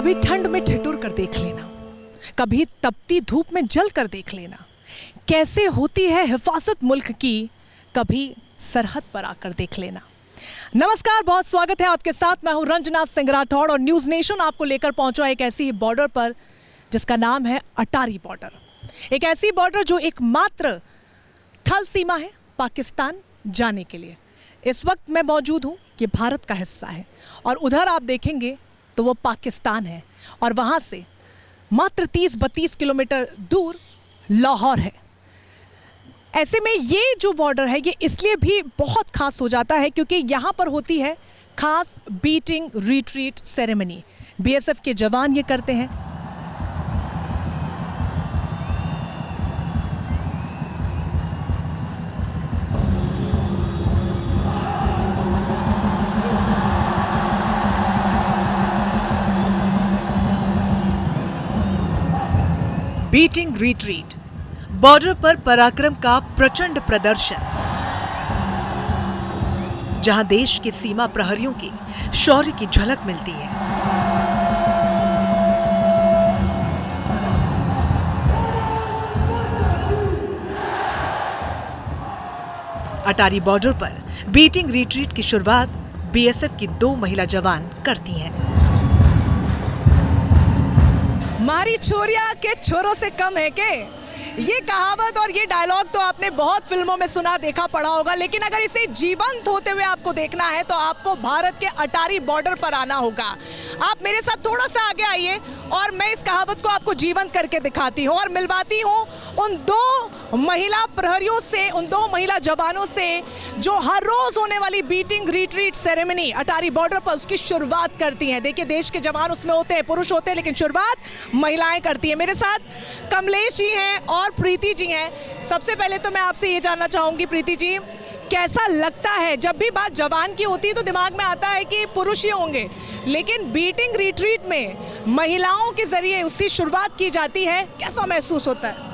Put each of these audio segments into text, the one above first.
कभी ठंड में ठिठुर कर देख लेना, कभी तपती धूप में जल कर देख लेना, कैसे होती है हिफाजत मुल्क की, कभी सरहद पर आकर देख लेना। नमस्कार, बहुत स्वागत है आपके साथ। मैं हूं रंजना सिंह राठौड़ और न्यूज़ नेशन आपको लेकर पहुंचा एक ऐसी ही बॉर्डर पर जिसका नाम है अटारी बॉर्डर। एक ऐसी बॉर्डर जो एकमात्र थल सीमा है पाकिस्तान जाने के लिए। इस वक्त मैं मौजूद हूं, ये भारत का हिस्सा है और उधर आप देखेंगे तो वो पाकिस्तान है और वहाँ से मात्र 30-32 किलोमीटर दूर लाहौर है। ऐसे में ये जो बॉर्डर है ये इसलिए भी बहुत खास हो जाता है क्योंकि यहाँ पर होती है खास बीटिंग रिट्रीट सेरेमनी। बीएसएफ के जवान ये करते हैं। बीटिंग रिट्रीट, बॉर्डर पर पराक्रम का प्रचंड प्रदर्शन, जहां देश के सीमा प्रहरियों की शौर्य की झलक मिलती है। अटारी बॉर्डर पर बीटिंग रिट्रीट की शुरुआत बीएसएफ की 2 महिला जवान करती हैं। मारी छोरिया के छोरों से कम है के, ये कहावत और ये डायलॉग तो आपने बहुत फिल्मों में सुना देखा पढ़ा होगा, लेकिन अगर इसे जीवंत होते हुए आपको देखना है तो आपको भारत के अटारी बॉर्डर पर आना होगा। आप मेरे साथ थोड़ा सा आगे आइए और मैं इस कहावत को आपको जीवंत करके दिखाती हूँ और मिलवाती हूँ उन 2 महिला प्रहरियों से, उन 2 महिला जवानों से जो हर रोज होने वाली बीटिंग रिट्रीट सेरेमनी अटारी बॉर्डर पर उसकी शुरुआत करती हैं। देखिए, देश के जवान उसमें होते हैं, पुरुष होते हैं, लेकिन शुरुआत महिलाएं करती हैं। मेरे साथ कमलेश जी हैं और प्रीति जी हैं। सबसे पहले तो मैं आपसे ये जानना चाहूंगी प्रीति जी, कैसा लगता है जब भी बात जवान की होती है तो दिमाग में आता है कि पुरुष ही होंगे, लेकिन बीटिंग रिट्रीट में महिलाओं के जरिए उसकी शुरुआत की जाती है, कैसा महसूस होता है?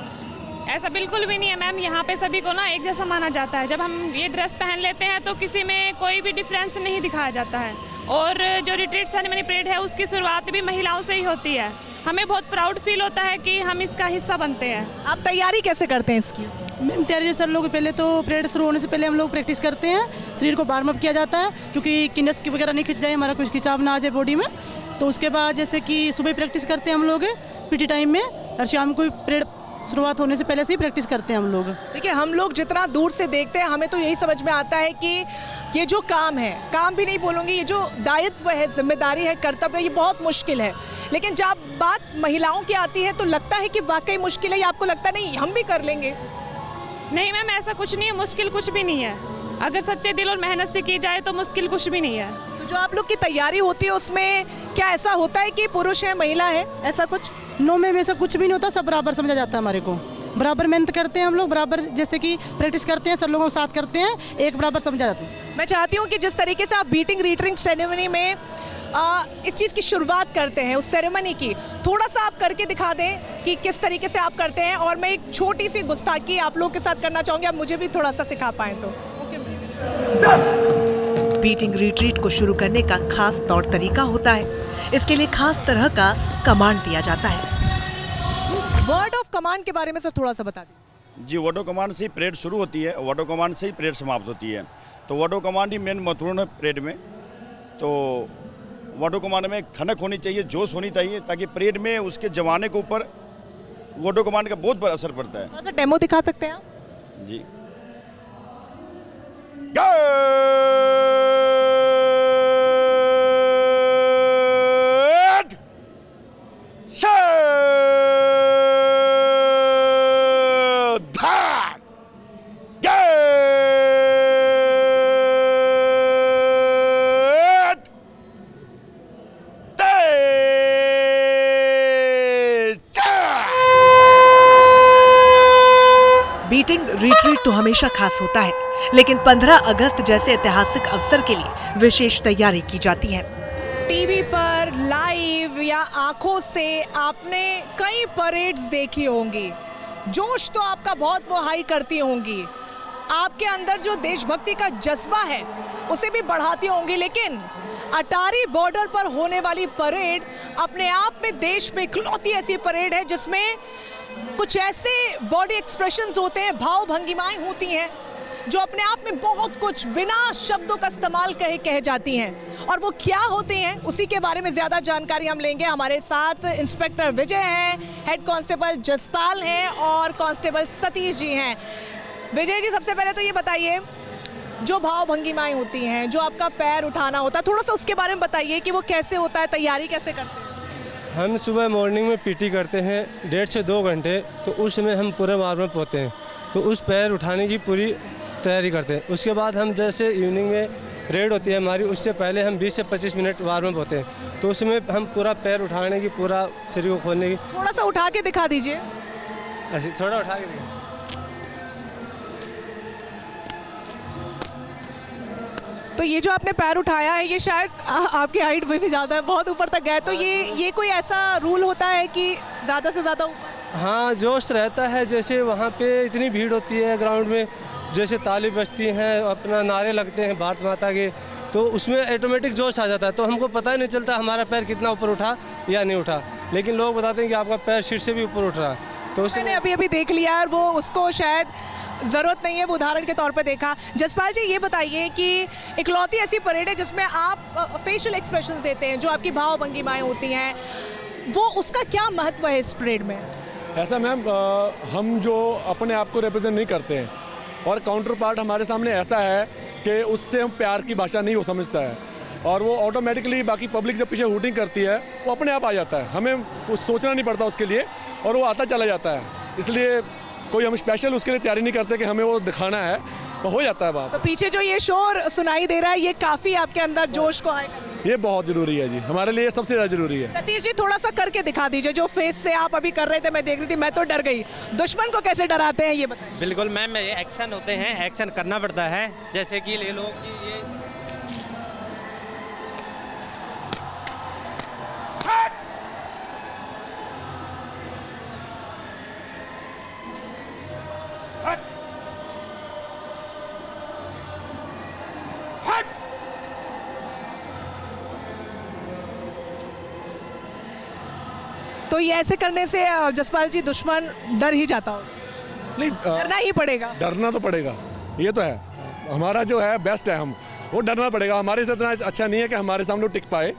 ऐसा बिल्कुल भी नहीं है मैम, यहाँ पे सभी को ना एक जैसा माना जाता है। जब हम ये ड्रेस पहन लेते हैं तो किसी में कोई भी डिफरेंस नहीं दिखाया जाता है और जो रिट्रीट सेरेमनी परेड है उसकी शुरुआत भी महिलाओं से ही होती है। हमें बहुत प्राउड फील होता है कि हम इसका हिस्सा बनते हैं। आप तैयारी कैसे करते हैं इसकी? मैम, तैयारी सर लोग पहले तो परेड शुरू होने से पहले हम लोग प्रैक्टिस करते हैं, शरीर को वार्म अप किया जाता है क्योंकि किनस की वगैरह नहीं खिंच जाए, हमारा कुछ खिंचाव ना आ जाए बॉडी में। तो उसके बाद जैसे कि सुबह प्रैक्टिस करते हैं हम लोग पीटी टाइम में और शाम को परेड शुरुआत होने से पहले से ही प्रैक्टिस करते हैं हम लोग। देखिए, हम लोग जितना दूर से देखते हैं हमें तो यही समझ में आता है कि ये जो काम है, काम भी नहीं बोलूँगी, ये जो दायित्व है, जिम्मेदारी है, कर्तव्य है, ये बहुत मुश्किल है। लेकिन जब बात महिलाओं की आती है तो लगता है कि वाकई मुश्किल है, या आपको लगता नहीं हम भी कर लेंगे? नहीं मैम, ऐसा कुछ नहीं है, मुश्किल कुछ भी नहीं है। अगर सच्चे दिल और मेहनत से की जाए तो मुश्किल कुछ भी नहीं है। तो जो आप लोग की तैयारी होती है उसमें क्या ऐसा होता है कि पुरुष है महिला है, ऐसा कुछ? नो मैम, ऐसा कुछ भी नहीं होता, सब बराबर समझा जाता है हमारे को। बराबर मेहनत करते हैं हम लोग, बराबर जैसे कि प्रैक्टिस करते हैं, सब लोगों के साथ करते हैं, एक बराबर समझा जाता है। मैं चाहती हूँ कि जिस तरीके से आप बीटिंग रिट्रीट सेरेमनी में इस चीज़ की शुरुआत करते हैं, उस सेरेमनी की थोड़ा सा आप करके दिखा दें कि किस तरीके से आप करते हैं। और मैं एक छोटी सी गुस्ताखी आप लोग के साथ करना चाहूँगी, आप मुझे भी थोड़ा सा सिखा पाएँ तो। बीटिंग रिट्रीट को शुरू करने का खास तौर तरीका होता है। इसके लिए खास तरह का कमांड दिया जाता है। वर्ड ऑफ कमांड के बारे में सर थोड़ा सा बता दीजिए। जी, वर्ड ऑफ कमांड से ही परेड शुरू होती है, वर्ड ऑफ कमांड से ही परेड समाप्त होती है। तो word of command he main महत्वपूर्ण है परेड में। तो वर्ड ऑफ कमांड में खनक होनी चाहिए, जोश होनी चाहिए, ताकि परेड में उसके जवाने के ऊपर वर्ड ऑफ कमांड का बहुत बड़ा असर पड़ता है। थोड़ा सा डेमो दिखा सकते हैं आप? जी। बीटिंग रिट्रीट तो हमेशा खास होता है, लेकिन 15 अगस्त जैसे ऐतिहासिक अवसर के लिए विशेष तैयारी की जाती है। टीवी पर लाइव या आंखों से आपने कई परेड्स देखी होंगी, जोश तो आपका बहुत वो हाई करती होंगी, आपके अंदर जो देशभक्ति का जज्बा है उसे भी बढ़ाती होंगी, लेकिन अटारी बॉर्डर पर होने वाली परेड अपने आप में देश में इकलौती ऐसी परेड है जिसमें कुछ ऐसे बॉडी एक्सप्रेशंस होते हैं, भाव भंगिमाएं होती हैं जो अपने आप में बहुत कुछ बिना शब्दों का इस्तेमाल कहे जाती हैं। और वो क्या होती हैं उसी के बारे में ज़्यादा जानकारी हम लेंगे। हमारे साथ इंस्पेक्टर विजय हैं, हेड कांस्टेबल जसपाल हैं और कांस्टेबल सतीश जी हैं। विजय जी, सबसे पहले तो ये बताइए, जो भाव भंगिमाएं होती हैं, जो आपका पैर उठाना होता है, थोड़ा सा उसके बारे में बताइए कि वो कैसे होता है, तैयारी कैसे करते हैं? हम सुबह मॉर्निंग में पीटी करते हैं 1.5 से 2 घंटे, तो उस समय हम पूरे वार्म अप होते हैं, तो उस पैर उठाने की पूरी तैयारी करते हैं। उसके बाद हम जैसे इवनिंग में रेड होती है हमारी, उससे पहले हम 20 से 25 मिनट वार्म अप होते हैं, तो उसमें हम पूरा पैर उठाने की, पूरा शरीर को खोलने की। थोड़ा सा उठा के दिखा दीजिए। ऐसे थोड़ा उठा के देखिए। तो ये जो आपने पैर उठाया है ये शायद आपकी हाइट में भी ज़्यादा है, बहुत ऊपर तक गया है, तो ये कोई ऐसा रूल होता है कि ज़्यादा से ज़्यादा ऊपर? हाँ, जोश रहता है। जैसे वहाँ पे इतनी भीड़ होती है ग्राउंड में, जैसे ताली बजती हैं, अपना नारे लगते हैं भारत माता के, तो उसमें ऑटोमेटिक जोश आ जाता है, तो हमको पता ही नहीं चलता हमारा पैर कितना ऊपर उठा या नहीं उठा, लेकिन लोग बताते हैं कि आपका पैर सिर से भी ऊपर उठ रहा है। तो मैंने अभी देखा और वो उसको शायद ज़रूरत नहीं है, वो उदाहरण के तौर पे देखा। जसपाल जी, ये बताइए कि इकलौती ऐसी परेड है जिसमें आप फेशियल एक्सप्रेशंस देते हैं, जो आपकी भाव भंगिमाएं होती हैं, वो उसका क्या महत्व है इस परेड में? ऐसा मैम, हम जो अपने आप को रिप्रेजेंट नहीं करते हैं और काउंटर पार्ट हमारे सामने ऐसा है कि उससे हम प्यार की भाषा नहीं हो समझता है, और वो ऑटोमेटिकली बाकी पब्लिक जब पीछे हूटिंग करती है वो अपने आप आ जाता है, हमें कुछ सोचना नहीं पड़ता उसके लिए, और वो आता चला जाता है। इसलिए कोई हम स्पेशल उसके लिए तैयारी नहीं करते कि हमें वो दिखाना है, तो हो जाता है बात। तो पीछे जो ये शोर सुनाई दे रहा है, ये काफ़ी आपके अंदर जोश को आएगा। ये बहुत ज़रूरी है जी, हमारे लिए सबसे ज़्यादा ज़रूरी है। सतीश जी, थोड़ा सा करके दिखा दीजिए, जो फेस से आप अभी कर रहे थे, मैं देख रही थी, मैं तो डर गई। दुश्मन को कैसे डराते हैं ये बताइए। बिल्कुल मैम, ये एक्शन होते हैं, एक्शन करना पड़ता है। जैसे कि ले लो कि ये तो ये ऐसे करने से जसपाल जी दुश्मन डर ही जाता हो? नहीं, डरना ही पड़ेगा। डरना तो पड़ेगा, ये तो है, हमारा जो है बेस्ट है, हम वो डरना पड़ेगा। हमारे से इतना अच्छा नहीं है कि हमारे सामने टिक पाए,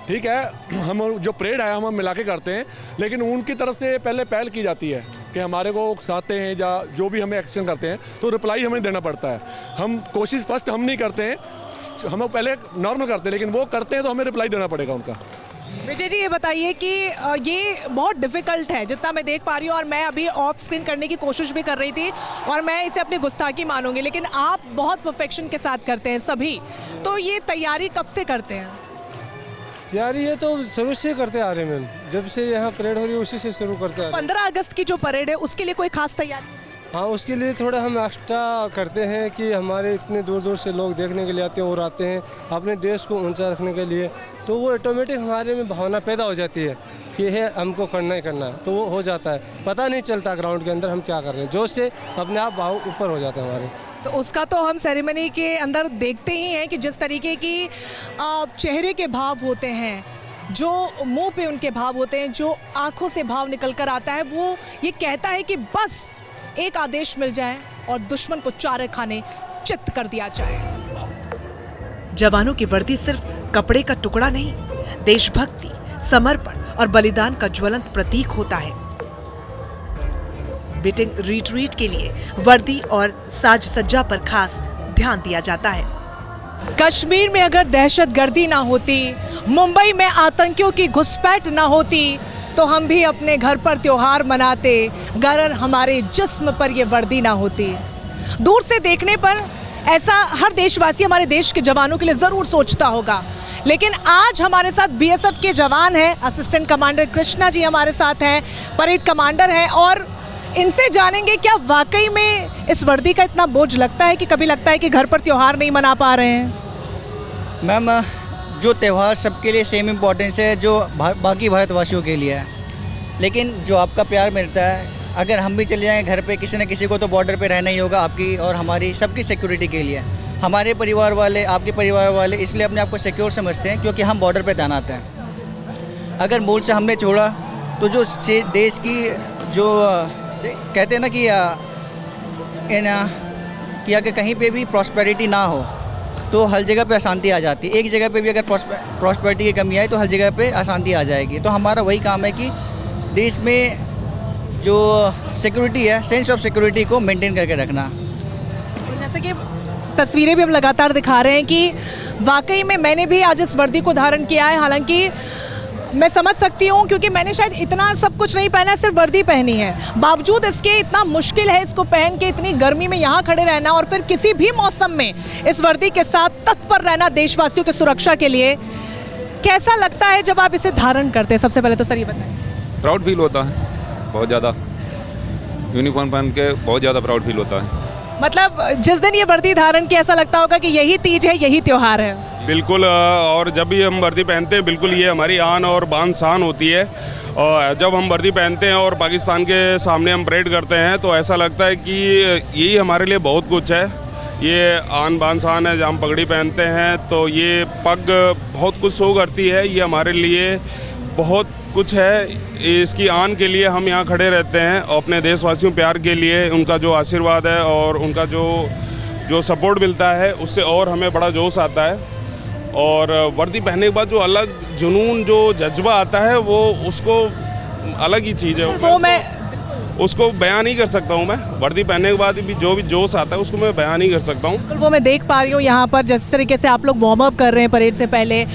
ठीक है। हम जो परेड है हम मिला के करते हैं, लेकिन उनकी तरफ से पहले पहल की जाती है कि हमारे को उकसाते हैं या जो भी हमें एक्शन करते हैं तो रिप्लाई हमें देना पड़ता है। हम कोशिश फर्स्ट हम नहीं करते हैं, हम पहले नॉर्मल करते हैं, लेकिन वो करते हैं तो हमें रिप्लाई देना पड़ेगा उनका। विजय जी, ये बताइए कि ये बहुत डिफ़िकल्ट है जितना मैं देख पा रही हूँ, और मैं अभी ऑफ स्क्रीन करने की कोशिश भी कर रही थी और मैं इसे अपनी गुस्ताखी मानूंगी, लेकिन आप बहुत परफेक्शन के साथ करते हैं सभी। तो ये तैयारी कब से करते हैं? तैयारी है तो शुरू से करते आ रहे हैं मैम, जब से यहाँ परेड हो रही है उसी से शुरू करते आ रहे हैं। 15 अगस्त की जो परेड है उसके लिए कोई खास तैयारी? हाँ, उसके लिए थोड़ा हम एक्स्ट्रा करते हैं कि हमारे इतने दूर दूर से लोग देखने के लिए आते हैं और आते हैं अपने देश को ऊंचा रखने के लिए, तो वो ऑटोमेटिक हमारे में भावना पैदा हो जाती है कि है हमको करना ही करना है, तो वो हो जाता है, पता नहीं चलता ग्राउंड के अंदर हम क्या कर रहे हैं, जोश से अपने आप भाव ऊपर हो जाते हैं हमारे। तो उसका तो हम सेरेमनी के अंदर देखते ही हैं कि जिस तरीके की चेहरे के भाव होते हैं, जो मुंह पे उनके भाव होते हैं, जो आंखों से भाव निकल कर आता है, वो ये कहता है कि बस एक आदेश मिल जाए और दुश्मन को चारे खाने चित्त कर दिया जाए। जवानों की वर्दी सिर्फ कपड़े का टुकड़ा नहीं, देशभक्ति, समर्पण और बलिदान का ज्वलंत प्रतीक होता है। बीटिंग रिट्रीट के लिए वर्दी और साज सज्जा पर खास ध्यान दिया जाता है। कश्मीर में अगर दहशतगर्दी ना होती, मुंबई में आतंकियों की घुसपैठ ना होती, तो हम भी अपने घर पर त्योहार मनाते, अगर हमारे जिस्म पर ये वर्दी ना होती। दूर से देखने पर ऐसा हर देशवासी हमारे देश के जवानों के लिए ज़रूर सोचता होगा, लेकिन आज हमारे साथ बीएसएफ के जवान हैं, असिस्टेंट कमांडर कृष्णा जी हमारे साथ हैं, परेड कमांडर हैं, और इनसे जानेंगे क्या वाकई में इस वर्दी का इतना बोझ लगता है कि कभी लगता है कि घर पर त्योहार नहीं मना पा रहे हैं? मैम, जो त्यौहार सबके लिए सेम इम्पोर्टेंस है जो बाकी भारतवासियों के लिए है, लेकिन जो आपका प्यार मिलता है, अगर हम भी चले जाएं घर पे किसी न किसी को तो बॉर्डर पे रहना ही होगा, आपकी और हमारी सबकी सिक्योरिटी के लिए। हमारे परिवार वाले, आपके परिवार वाले इसलिए अपने आप को सिक्योर समझते हैं क्योंकि हम बॉर्डर पे तैनात हैं। अगर मोर्चा हमने छोड़ा तो जो देश की जो कहते हैं ना कि अगर कहीं पे भी प्रॉस्पेरिटी ना हो तो हर जगह पे अशांति आ जाती है। एक जगह पे भी अगर प्रॉस्पेरिटी की कमी आए तो हर जगह पे अशांति आ जाएगी। तो हमारा वही काम है कि देश में जो सिक्योरिटी है, सेंस ऑफ सिक्योरिटी को मेंटेन करके रखना। तो जैसे कि तस्वीरें भी हम लगातार दिखा रहे हैं कि वाकई में मैंने भी आज इस वर्दी को धारण किया है। हालांकि मैं समझ सकती हूँ क्योंकि मैंने शायद इतना सब कुछ नहीं पहना, सिर्फ वर्दी पहनी है। बावजूद इसके इतना मुश्किल है इसको पहन के इतनी गर्मी में यहाँ खड़े रहना और फिर किसी भी मौसम में इस वर्दी के साथ तत्पर रहना देशवासियों की सुरक्षा के लिए। कैसा लगता है जब आप इसे धारण करते हैं? सबसे पहले तो सर ये बताएं। प्राउड फील होता है बहुत ज़्यादा, यूनिफॉर्म पहन के बहुत ज़्यादा प्राउड फील होता है। मतलब जिस दिन ये वर्दी धारण की ऐसा लगता होगा कि यही तीज है, यही त्यौहार है। बिल्कुल, और जब भी हम वर्दी पहनते हैं बिल्कुल ये हमारी आन और बान शान होती है। और जब हम वर्दी पहनते हैं और पाकिस्तान के सामने हम परेड करते हैं तो ऐसा लगता है कि यही हमारे लिए बहुत कुछ है। ये आन बान शान है। जब हम पगड़ी पहनते हैं तो ये पग बहुत कुछ शो करती है। ये हमारे लिए बहुत कुछ है। इसकी आन के लिए हम यहाँ खड़े रहते हैं और अपने देशवासियों प्यार के लिए उनका जो आशीर्वाद है और उनका जो सपोर्ट मिलता है उससे और हमें बड़ा जोश आता है। और वर्दी पहनने के बाद जो अलग जुनून, जो जज्बा आता है वो उसको अलग ही चीज़ है। वो मैं उसको बयान नहीं कर सकता हूँ। मैं वर्दी पहनने के बाद भी जो भी जोश आता है उसको मैं बयान नहीं कर सकता हूँ। वो मैं देख पा रही हूँ यहाँ पर जिस तरीके से आप लोग वार्म अप कर रहे हैं परेड से पहले,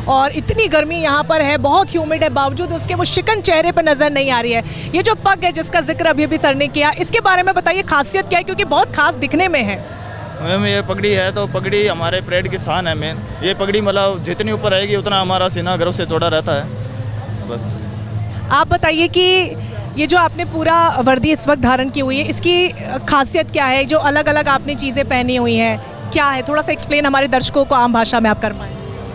और इतनी गर्मी यहाँ पर है, बहुत ह्यूमिड है, बावजूद उसके वो शिकन चेहरे पर नज़र नहीं आ रही है। ये जो पग है जिसका जिक्र अभी भी सर ने किया, इसके बारे में बताइए खासियत क्या है, क्योंकि बहुत खास दिखने में है। मैम ये पगड़ी है तो पगड़ी हमारे परेड की शान है मेन। ये पगड़ी मतलब जितनी ऊपर रहेगी उतना हमारा सीना गर्व से चौड़ा रहता है। बस आप बताइए कि ये जो आपने पूरा वर्दी इस वक्त धारण की हुई है, इसकी खासियत क्या है? जो अलग अलग आपने चीज़ें पहनी हुई हैं क्या है? थोड़ा सा एक्सप्लेन हमारे दर्शकों को आम भाषा में आप कर पाएँ।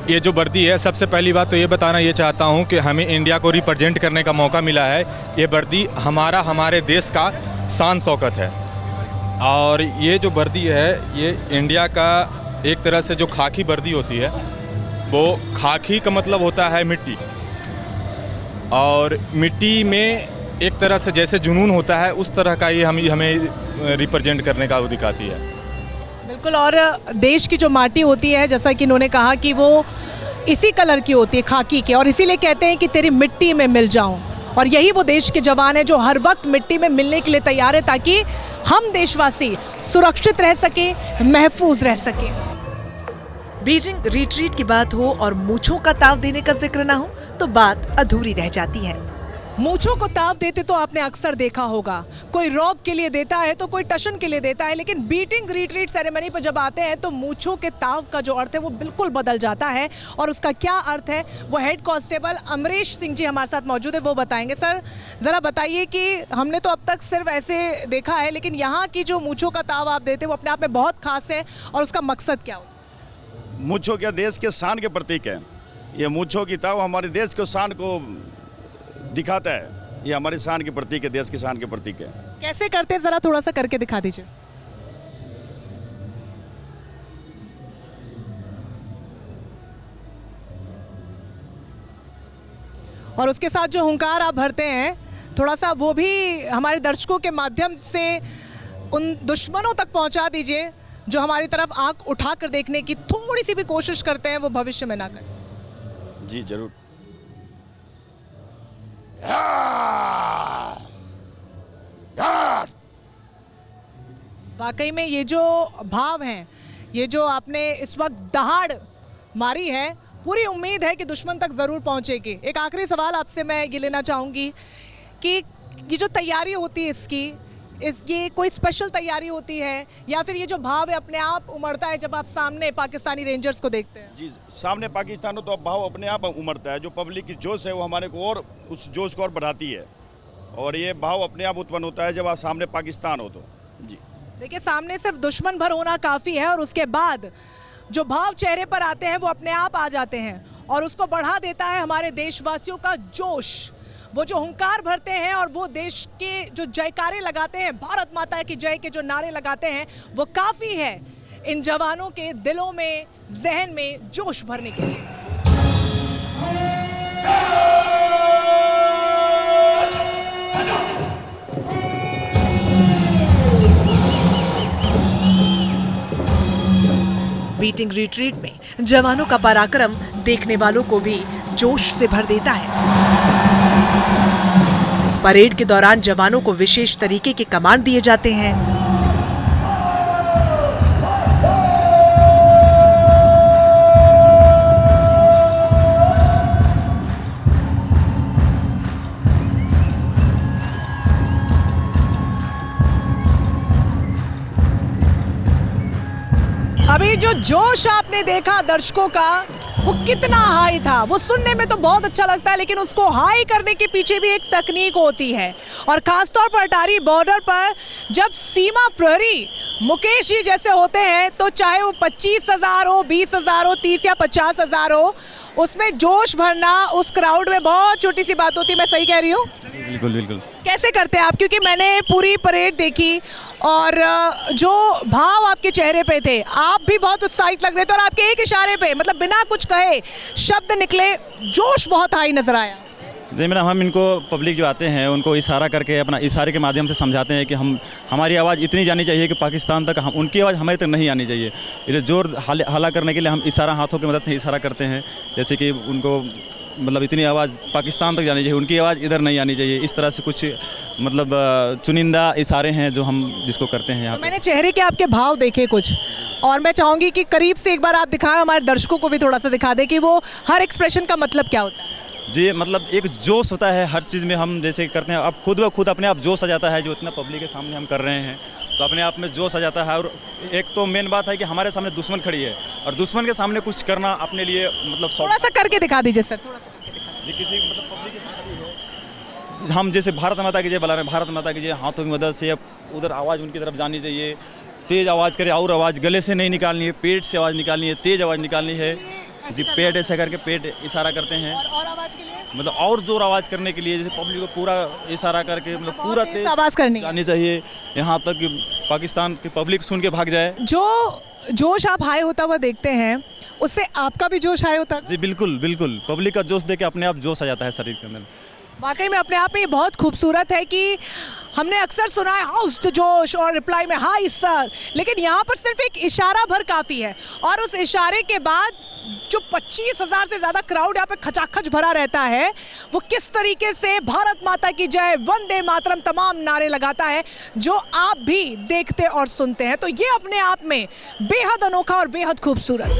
ये जो वर्दी है, सबसे पहली बात तो ये बताना ये चाहता हूँ कि हमें इंडिया को रिप्रेजेंट करने का मौका मिला है। ये वर्दी हमारे देश का शान शौकत है। और ये जो वर्दी है ये इंडिया का एक तरह से जो खाकी वर्दी होती है, वो खाकी का मतलब होता है मिट्टी, और मिट्टी में एक तरह से जैसे जुनून होता है उस तरह का ये हमें रिप्रेजेंट करने का वो दिखाती है। बिल्कुल। और देश की जो माटी होती है, जैसा कि इन्होंने कहा कि वो इसी कलर की होती है, खाकी के, और इसीलिए कहते हैं कि तेरी मिट्टी में मिल जाऊं। और यही वो देश के जवान हैं जो हर वक्त मिट्टी में मिलने के लिए तैयार है ताकि हम देशवासी सुरक्षित रह सके, महफूज रह सके। बीजिंग रिट्रीट की बात हो और मूंछों का ताव देने का जिक्र ना हो तो बात अधूरी रह जाती है। मूंछों को ताव देते तो आपने अक्सर देखा होगा, कोई रॉब के लिए देता है तो कोई टशन के लिए देता है, लेकिन बीटिंग रिट्रीट सेरेमनी पर जब आते हैं तो मूंछों के ताव का जो अर्थ है वो बिल्कुल बदल जाता है। और उसका क्या अर्थ है वो हेड कांस्टेबल अमरीश सिंह जी हमारे साथ मौजूद है, वो बताएंगे। सर ज़रा बताइए कि हमने तो अब तक सिर्फ ऐसे देखा है, लेकिन यहाँ की जो मूंछों का ताव आप देते हैं वो अपने आप में बहुत खास है, और उसका मकसद क्या होता है? मूंछों क्या देश के शान के प्रतीक है। ये मूंछों की ताव हमारे देश के शान को दिखाता है। ये हमारी शान के प्रतीक है, देश की शान के प्रतीक है। कैसे करते हैं, ज़रा थोड़ा सा करके दिखा दीजिए। और उसके साथ जो हुंकार आप भरते हैं, थोड़ा सा वो भी हमारे दर्शकों के माध्यम से उन दुश्मनों तक पहुंचा दीजिए जो हमारी तरफ आंख उठाकर देखने की थोड़ी सी भी कोशिश करते हैं, वो भविष्य में ना करें। जी जरूर। वाकई में ये जो भाव हैं, ये जो आपने इस वक्त दहाड़ मारी है, पूरी उम्मीद है कि दुश्मन तक ज़रूर पहुंचेगी। एक आखिरी सवाल आपसे मैं ये लेना चाहूँगी कि ये जो तैयारी होती है ये कोई स्पेशल तैयारी होती है या फिर ये जो भाव है अपने आप उमड़ता है जब आप सामने पाकिस्तानी रेंजर्स को देखते हैं? जी सामने पाकिस्तान हो तो अब भाव अपने आप उमड़ता है। जो पब्लिक की जोश है वो हमारे को और उस जोश को और बढ़ाती है, और ये भाव अपने आप उत्पन्न होता है जब आप सामने पाकिस्तान हो तो। जी देखिए, सामने सिर्फ दुश्मन भर होना काफ़ी है, और उसके बाद जो भाव चेहरे पर आते हैं वो अपने आप आ जाते हैं, और उसको बढ़ा देता है हमारे देशवासियों का जोश। वो जो हुंकार भरते हैं और वो देश के जो जयकारे लगाते हैं, भारत माता की जय के जो नारे लगाते हैं, वो काफ़ी है इन जवानों के दिलों में, जहन में जोश भरने के लिए। बीटिंग रिट्रीट में जवानों का पराक्रम देखने वालों को भी जोश से भर देता है। परेड के दौरान जवानों को विशेष तरीके के कमांड दिए जाते हैं। अभी जो जोश आपने देखा दर्शकों का, वो कितना हाई था, वो सुनने में तो बहुत अच्छा लगता है, लेकिन उसको हाई करने के पीछे भी एक तकनीक होती है। और खासतौर पर अटारी बॉर्डर पर जब सीमा प्रहरी मुकेश जी जैसे होते हैं, तो चाहे वो 25,000 हो, 20,000 हो, 30 या 50,000 हो, उसमें जोश भरना उस क्राउड में बहुत छोटी सी बात होती है। मैं सही कह रही हूँ? बिल्कुल बिल्कुल। कैसे करते हैं आप? क्योंकि मैंने पूरी परेड देखी और जो भाव आपके चेहरे पे थे, आप भी बहुत उत्साहित लग रहे थे और आपके एक इशारे पे, मतलब बिना कुछ कहे शब्द निकले, जोश बहुत हाई नजर आया। जी मैडम, हम इनको पब्लिक जो आते हैं उनको इशारा करके, अपना इशारे के माध्यम से समझाते हैं कि हमारी आवाज़ इतनी जानी चाहिए कि पाकिस्तान तक उनकी आवाज़ हमारे तक नहीं आनी चाहिए। ये जोर हल्ला करने के लिए हम इशारा, हाथों की मदद से इशारा करते हैं, जैसे कि उनको मतलब इतनी आवाज़ पाकिस्तान तक जानी चाहिए, उनकी आवाज़ इधर नहीं आनी चाहिए। इस तरह से कुछ मतलब चुनिंदा इशारे हैं जो हम जिसको करते हैं यहाँ। तो मैंने चेहरे के आपके भाव देखे कुछ, और मैं चाहूँगी कि करीब से एक बार आप दिखाएं, हमारे दर्शकों को भी थोड़ा सा दिखा दें कि वो हर एक्सप्रेशन का मतलब क्या होता है। जी मतलब एक जोश होता है हर चीज़ में, हम जैसे करते हैं, अब खुद ब खुद अपने आप जोश आ जाता है, जो इतना पब्लिक के सामने हम कर रहे हैं तो अपने आप में जोश आ जाता है। और एक तो मेन बात है कि हमारे सामने दुश्मन खड़ी है और दुश्मन के सामने कुछ करना अपने लिए मतलब थोड़ा सा करके दिखा दीजिए सर, थोड़ा सा करके दिखा। जी किसी मतलब पब्लिक के सामने हम जैसे भारत माता की जय बुला रहे हैं, भारत माता की जय, हाथों की मदद से उधर आवाज़ उनकी तरफ जानी चाहिए, तेज़ आवाज़ करे, और आवाज़ गले से नहीं निकालनी है, पेट से आवाज़ निकालनी है, तेज़ आवाज़ निकालनी है जी। पेट ऐसे करके पेट इशारा करते हैं, और आवाज़ के लिए मतलब और जोर आवाज़ करने के लिए जैसे पब्लिक को पूरा इशारा करके मतलब पूरा तेज आवाज़ करनी जानी चाहिए, यहाँ तक कि पाकिस्तान की पब्लिक सुन के भाग जाए। जो जोश आप हाई होता हुआ देखते हैं, उससे आपका भी जोश हाई होता है? जी बिल्कुल बिल्कुल, पब्लिक का जोश देख के अपने आप जोश आ जाता है शरीर के अंदर। वाकई में अपने आप में ये बहुत खूबसूरत है कि हमने अक्सर सुना है हाउस द जोश और रिप्लाई में हाई सर, लेकिन यहाँ पर सिर्फ एक इशारा भर काफ़ी है। और उस इशारे के बाद जो 25,000 से ज़्यादा क्राउड यहाँ पे खचाखच भरा रहता है, वो किस तरीके से भारत माता की जय, वंदे मातरम तमाम नारे लगाता है, जो आप भी देखते और सुनते हैं। तो ये अपने आप में बेहद अनोखा और बेहद खूबसूरत।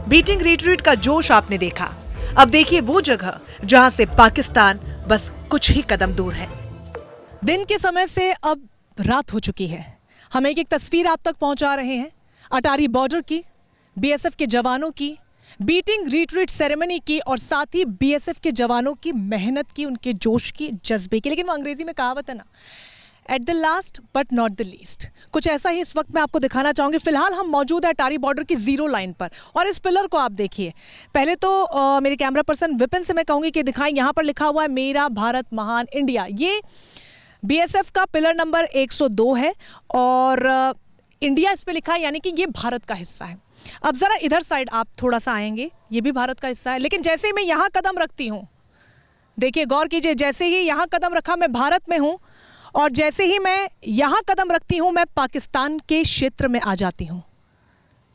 बीटिंग रिट्रीट का जोश आपने देखा, अब देखिए वो जगह जहां से पाकिस्तान बस कुछ ही कदम दूर है। दिन के समय से अब रात हो चुकी है। हम एक एक तस्वीर आप तक पहुंचा रहे हैं अटारी बॉर्डर की, बीएसएफ के जवानों की, बीटिंग रिट्रीट सेरेमनी की, और साथ ही बीएसएफ के जवानों की मेहनत की, उनके जोश की, जज्बे की। लेकिन वो अंग्रेजी में कहावत है ना, at the last but not the least, कुछ ऐसा ही इस वक्त मैं आपको दिखाना चाहूँगी। फिलहाल हम मौजूद है अटारी बॉर्डर की जीरो लाइन पर, और इस पिलर को आप देखिए। पहले तो मेरे कैमरा पर्सन विपिन से मैं कहूँगी कि दिखाएं, यहाँ पर लिखा हुआ है मेरा भारत महान इंडिया। ये बीएसएफ का पिलर नंबर 102 है और इंडिया इस पर लिखा है, यानी कि ये भारत का हिस्सा है। अब ज़रा इधर साइड आप थोड़ा सा आएंगे, ये भी भारत का हिस्सा है। लेकिन जैसे ही मैं यहाँ कदम रखती हूँ, देखिए गौर कीजिए, जैसे ही यहाँ कदम रखा मैं भारत में हूँ, और जैसे ही मैं यहाँ कदम रखती हूँ मैं पाकिस्तान के क्षेत्र में आ जाती हूँ,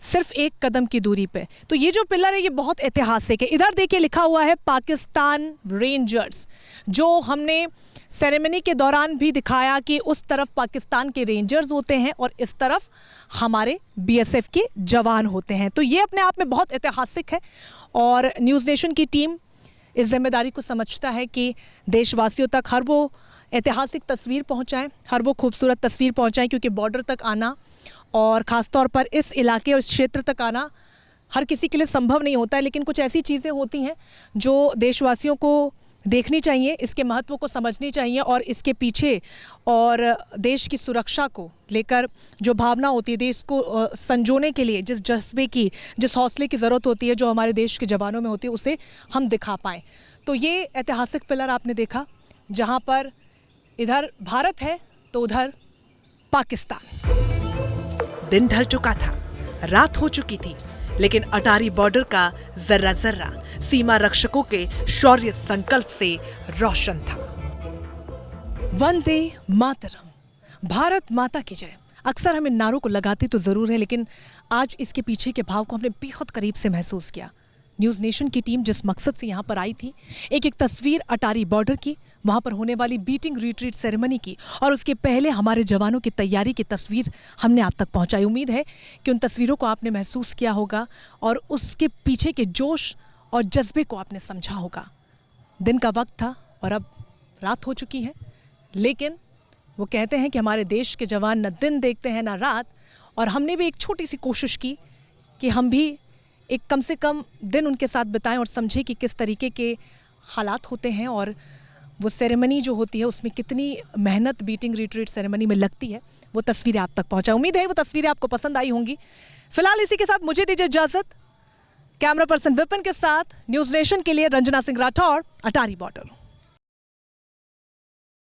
सिर्फ एक कदम की दूरी पे। तो ये जो पिलर है ये बहुत ऐतिहासिक है। इधर देखिए लिखा हुआ है पाकिस्तान रेंजर्स, जो हमने सेरेमनी के दौरान भी दिखाया कि उस तरफ पाकिस्तान के रेंजर्स होते हैं और इस तरफ हमारे बीएसएफ के जवान होते हैं। तो ये अपने आप में बहुत ऐतिहासिक है, और न्यूज़ नेशन की टीम इस जिम्मेदारी को समझता है कि देशवासियों तक हर वो ऐतिहासिक तस्वीर पहुंचाएं, हर वो खूबसूरत तस्वीर पहुंचाएं, क्योंकि बॉर्डर तक आना और ख़ास तौर पर इस इलाके और इस क्षेत्र तक आना हर किसी के लिए संभव नहीं होता है। लेकिन कुछ ऐसी चीज़ें होती हैं जो देशवासियों को देखनी चाहिए, इसके महत्व को समझनी चाहिए, और इसके पीछे और देश की सुरक्षा को लेकर जो भावना होती है, देश को संजोने के लिए जिस जज्बे की, जिस हौसले की ज़रूरत होती है, जो हमारे देश के जवानों में होती है, उसे हम दिखा पाएँ। तो ये ऐतिहासिक पिलर आपने देखा, जहाँ पर इधर भारत है तो उधर पाकिस्तान। दिन ढल चुका था, रात हो चुकी थी, लेकिन अटारी बॉर्डर का जर्रा जर्रा सीमा रक्षकों के शौर्य संकल्प से रोशन था। वंदे मातरम, भारत माता की जय। अक्सर हम इन नारों को लगाते तो जरूर है, लेकिन आज इसके पीछे के भाव को हमने बेहद करीब से महसूस किया। न्यूज़ नेशन की टीम जिस मकसद से यहाँ पर आई थी, एक तस्वीर अटारी बॉर्डर की, वहाँ पर होने वाली बीटिंग रिट्रीट सेरेमनी की, और उसके पहले हमारे जवानों की तैयारी की तस्वीर हमने आप तक पहुँचाई। उम्मीद है कि उन तस्वीरों को आपने महसूस किया होगा और उसके पीछे के जोश और जज्बे को आपने समझा होगा। दिन का वक्त था और अब रात हो चुकी है, लेकिन वो कहते हैं कि हमारे देश के जवान न दिन देखते हैं न रात, और हमने भी एक छोटी सी कोशिश की कि हम भी एक कम से कम दिन उनके साथ बिताएं और समझें कि किस तरीके के हालात होते हैं और वो सेरेमनी जो होती है उसमें कितनी मेहनत बीटिंग रिट्रीट सेरेमनी में लगती है। वो तस्वीरें आप तक पहुंचा। उम्मीद है वो तस्वीरें आपको पसंद आई होंगी। फिलहाल इसी के साथ मुझे दीजिए इजाजत। कैमरा पर्सन विपिन के साथ न्यूज़ नेशन के लिए रंजना सिंह राठौड़, अटारी बॉर्डर।